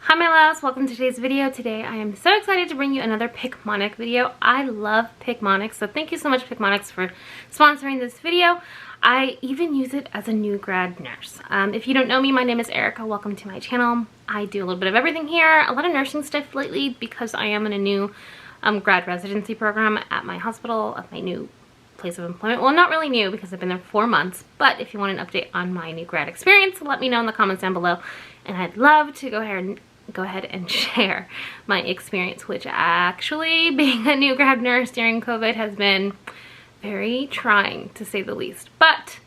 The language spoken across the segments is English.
Hi my loves, welcome to today's video. Today I am so excited to bring you another PICMONIC video. I love PICMONIC, so thank you so much PICMONIC for sponsoring this video. I even use it as a new grad nurse. If you don't know me, my name is Erica. Welcome to my channel. I do a little bit of everything here, a lot of nursing stuff lately because I am in a new grad residency program at my hospital, of my new place of employment. Well, not really new because I've been there 4 months, but if you want an update on my new grad experience, let me know in the comments down below, and I'd love to go ahead and share my experience, which actually, being a new grad nurse during COVID has been very trying, to say the least. But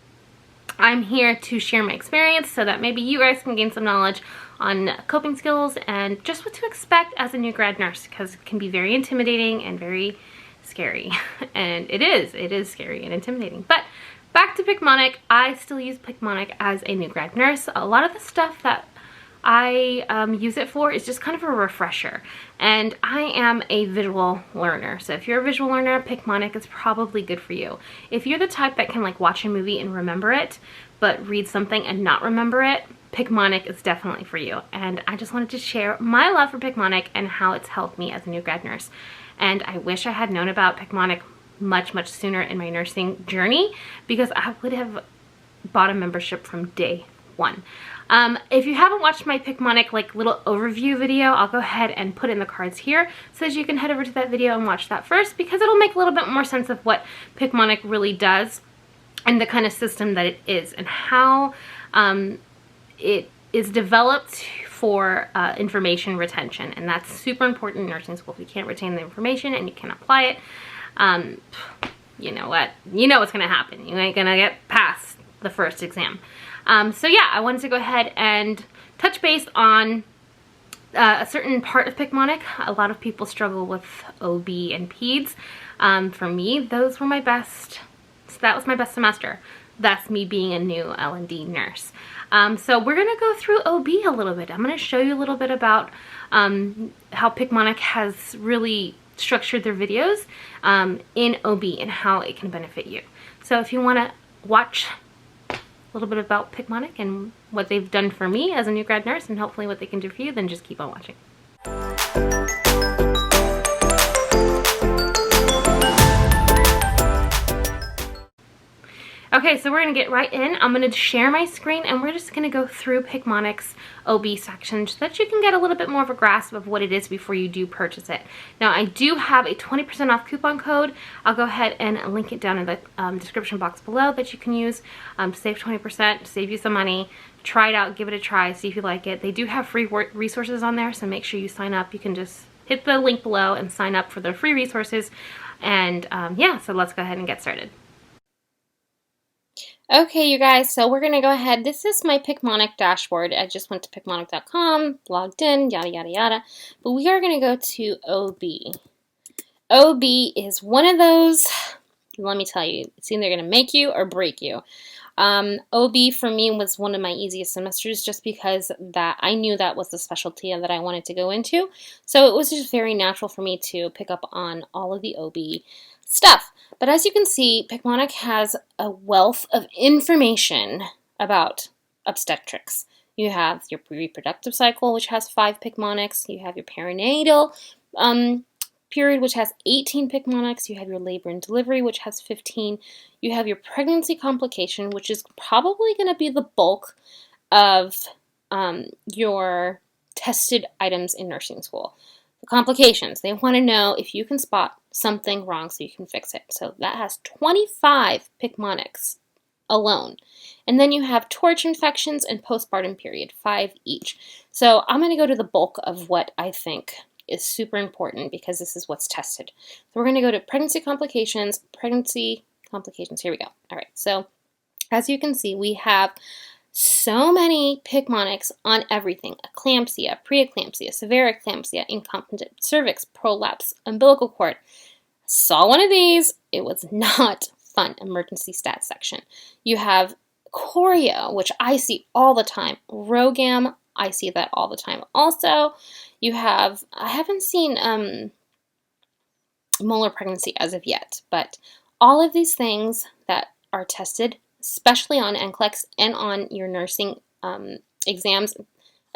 I'm here to share my experience so that maybe you guys can gain some knowledge on coping skills and just what to expect as a new grad nurse, because it can be very intimidating and very scary. And it is scary and intimidating. But back to PICMONIC. I still use PICMONIC as a new grad nurse. A lot of the stuff that I use it for is just kind of a refresher, and I am a visual learner, so if you're a visual learner, PICMONIC is probably good for you. If you're the type that can like watch a movie and remember it but read something and not remember it, PICMONIC is definitely for you. And I just wanted to share my love for PICMONIC and how it's helped me as a new grad nurse. And I wish I had known about PICMONIC much sooner in my nursing journey, because I would have bought a membership from day one. If you haven't watched my PICMONIC like little overview video, I'll go ahead and put in the cards here so that you can head over to that video and watch that first, because it'll make a little bit more sense of what PICMONIC really does and the kind of system that it is, and how it is developed for information retention. And that's super important in nursing school. If you can't retain the information and you can't apply it, you know what? You know what's going to happen. You ain't going to get past the first exam. So yeah, I wanted to go ahead and touch base on a certain part of PICMONIC. A lot of people struggle with OB and PEDS. For me, those were my best. So that was my best semester. That's me being a new L&D nurse. So we're going to go through OB a little bit. I'm going to show you a little bit about how PICMONIC has really structured their videos in OB and how it can benefit you. So if you want to watch a little bit about PICMONIC and what they've done for me as a new grad nurse, and hopefully what they can do for you, then just keep on watching. Okay, so we're gonna get right in. I'm gonna share my screen and we're just gonna go through PICMONIC's OB section so that you can get a little bit more of a grasp of what it is before you do purchase it. Now, I do have a 20% off coupon code. I'll go ahead and link it down in the description box below that you can use to save 20%, save you some money. Try it out, give it a try, see if you like it. They do have free resources on there, so make sure you sign up. You can just hit the link below and sign up for the free resources. And yeah, so let's go ahead and get started. Okay, you guys, so we're going to go ahead. This is my PICMONIC dashboard. I just went to PICMONIC.com, logged in, yada, yada, yada. But we are going to go to OB. OB is one of those, let me tell you, it's either going to make you or break you. OB for me was one of my easiest semesters just because that I knew that was the specialty that I wanted to go into. So it was just very natural for me to pick up on all of the OB stuff. But as you can see, PICMONIC has a wealth of information about obstetrics. You have your reproductive cycle, which has 5 PICMONICs. You have your perinatal period, which has 18 PICMONICs. You have your labor and delivery, which has 15. You have your pregnancy complication, which is probably going to be the bulk of your tested items in nursing school. The complications, they want to know if you can spot something wrong so you can fix it. So that has 25 PICMONICs alone. And then you have torch infections and postpartum period, 5 each. So I'm going to go to the bulk of what I think is super important because this is what's tested. So we're going to go to pregnancy complications. Here we go. All right. So as you can see, we have so many PICMONICs on everything: eclampsia, preeclampsia, severe eclampsia, incompetent cervix, prolapse, umbilical cord. Saw one of these. It was not fun. Emergency stats section. You have chorea, which I see all the time. ROGAM, I see that all the time also. You have, I haven't seen molar pregnancy as of yet, but all of these things that are tested, especially on NCLEX and on your nursing exams,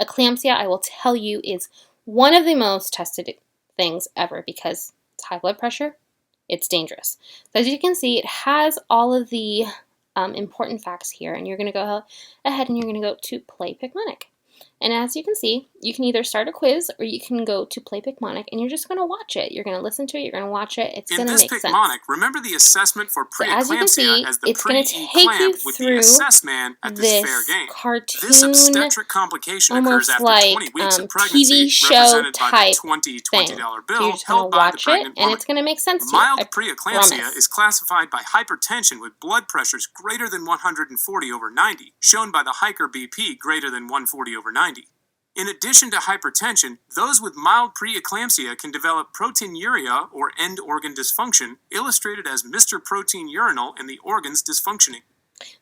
Eclampsia, I will tell you, is one of the most tested things ever because it's high blood pressure, it's dangerous. So as you can see, it has all of the important facts here, and you're going to go ahead and you're going to go to Play PICMONIC. And as you can see, you can either start a quiz or you can go to Play PICMONIC and you're just going to watch it. You're going to listen to it, you're going to watch it, it's going to make sense. In this PICMONIC, remember the assessment for preeclampsia as the pre-eclamp with the assessment at this fair game. Cartoon, this obstetric complication occurs after like, 20 weeks of pregnancy, TV show represented type by the $20 bill held by the pregnant woman. And it's going to make sense to you. Mild preeclampsia is classified by hypertension with blood pressures greater than 140/90, shown by the Hiker BP greater than 140/90. In addition to hypertension, those with mild preeclampsia can develop proteinuria or end organ dysfunction, illustrated as Mr. Protein Urinal and the organs dysfunctioning.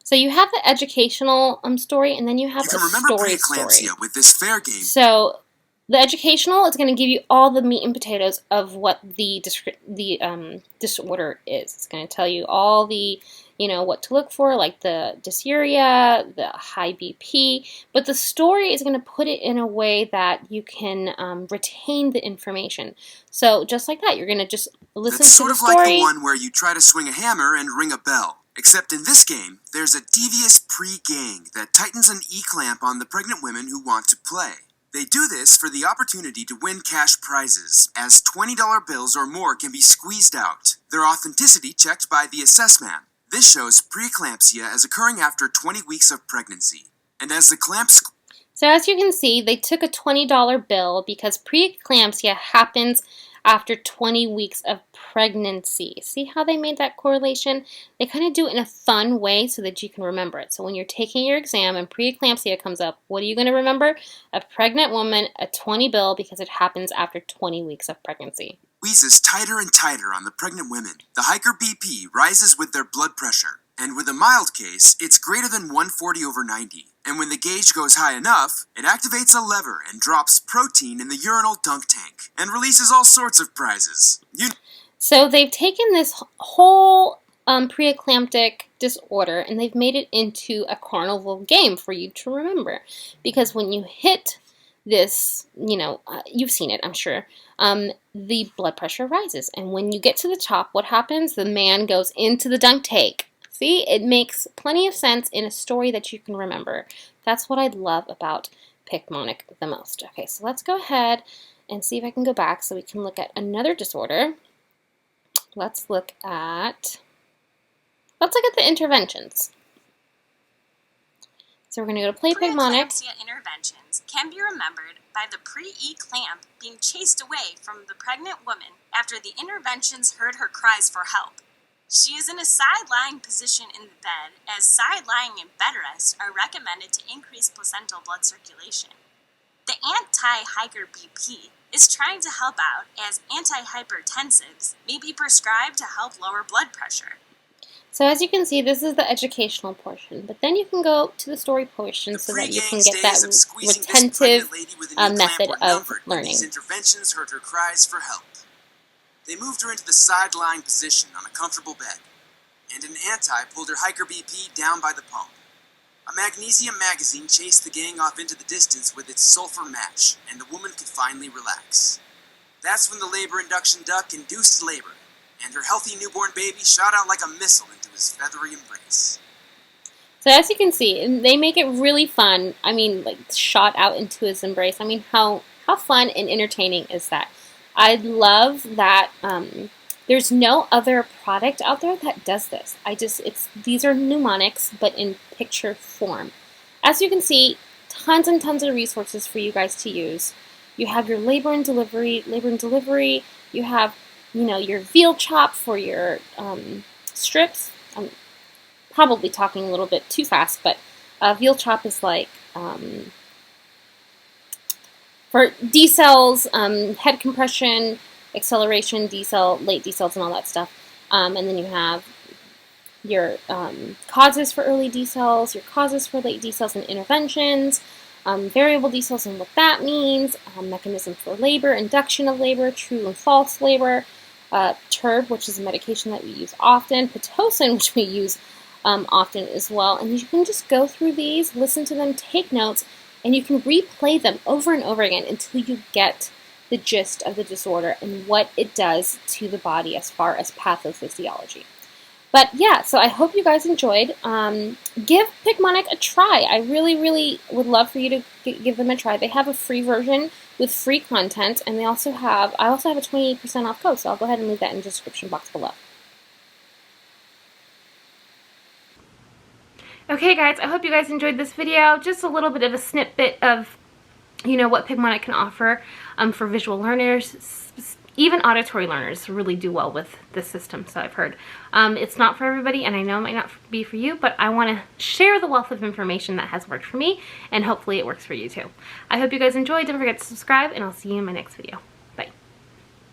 So you have the educational story, and then you have a story with this fair game. So the educational is going to give you all the meat and potatoes of what the disorder is. It's going to tell you all the, what to look for, like the dysuria, the high BP. But the story is going to put it in a way that you can retain the information. So just like that, you're going to just listen to the story. It's sort of like the one where you try to swing a hammer and ring a bell. Except in this game, there's a devious pre-gang that tightens an E-clamp on the pregnant women who want to play. They do this for the opportunity to win cash prizes, as $20 bills or more can be squeezed out. Their authenticity checked by the assessment. This shows preeclampsia as occurring after 20 weeks of pregnancy. And as the clamps... So as you can see, they took a $20 bill because preeclampsia happens after 20 weeks of pregnancy. See how they made that correlation? They kind of do it in a fun way so that you can remember it. So when you're taking your exam and preeclampsia comes up, what are you going to remember? A pregnant woman, a 20 bill, because it happens after 20 weeks of pregnancy. Squeezes tighter and tighter on the pregnant women. The Hiker BP rises with their blood pressure. And with a mild case, it's greater than 140/90. And when the gauge goes high enough, it activates a lever and drops protein in the urinal dunk tank, and releases all sorts of prizes. So they've taken this whole preeclamptic disorder and they've made it into a carnival game for you to remember. Because when you hit this, you've seen it, I'm sure, the blood pressure rises. And when you get to the top, what happens? The man goes into the dunk tank. See, it makes plenty of sense in a story that you can remember. That's what I love about PICMONIC the most. Okay, so let's go ahead and see if I can go back so we can look at another disorder. Let's look at the interventions. So we're going to go to Play PICMONIC. Preeclampsia interventions can be remembered by the pre-eclamp being chased away from the pregnant woman after the interventions heard her cries for help. She is in a side-lying position in the bed, as side-lying and bed rest are recommended to increase placental blood circulation. The anti-Hiker BP is trying to help out, as antihypertensives may be prescribed to help lower blood pressure. So as you can see, this is the educational portion, but then you can go to the story portion so that you can get that retentive method of learning. These interventions heard her cries for help. They moved her into the side-lying position on a comfortable bed, and an anti pulled her Hiker BP down by the pump. A magnesium magazine chased the gang off into the distance with its sulfur match, and the woman could finally relax. That's when the labor induction duct induced labor, and her healthy newborn baby shot out like a missile into his feathery embrace. So as you can see, they make it really fun. I mean, like, shot out into his embrace. I mean, how fun and entertaining is that? I love that there's no other product out there that does this. These are mnemonics, but in picture form. As you can see, tons and tons of resources for you guys to use. You have your labor and delivery. You have, your veal chop for your strips. I'm probably talking a little bit too fast, but veal chop is like for decels, head compression, acceleration, decel, late decels, and all that stuff. And then you have your causes for early decels, your causes for late decels and interventions, variable decels and what that means, mechanism for labor, induction of labor, true and false labor, TURB, which is a medication that we use often, Pitocin, which we use often as well. And you can just go through these, listen to them, take notes, and you can replay them over and over again until you get the gist of the disorder and what it does to the body as far as pathophysiology. But yeah, so I hope you guys enjoyed. Give PICMONIC a try. I really, really would love for you to give them a try. They have a free version with free content, and I also have a 20% off code, so I'll go ahead and leave that in the description box below. Okay guys, I hope you guys enjoyed this video. Just a little bit of a snippet of, you know, what PICMONIC can offer for visual learners. Even auditory learners really do well with this system, so I've heard. It's not for everybody, and I know it might not be for you, but I want to share the wealth of information that has worked for me, and hopefully it works for you too. I hope you guys enjoyed. Don't forget to subscribe, and I'll see you in my next video.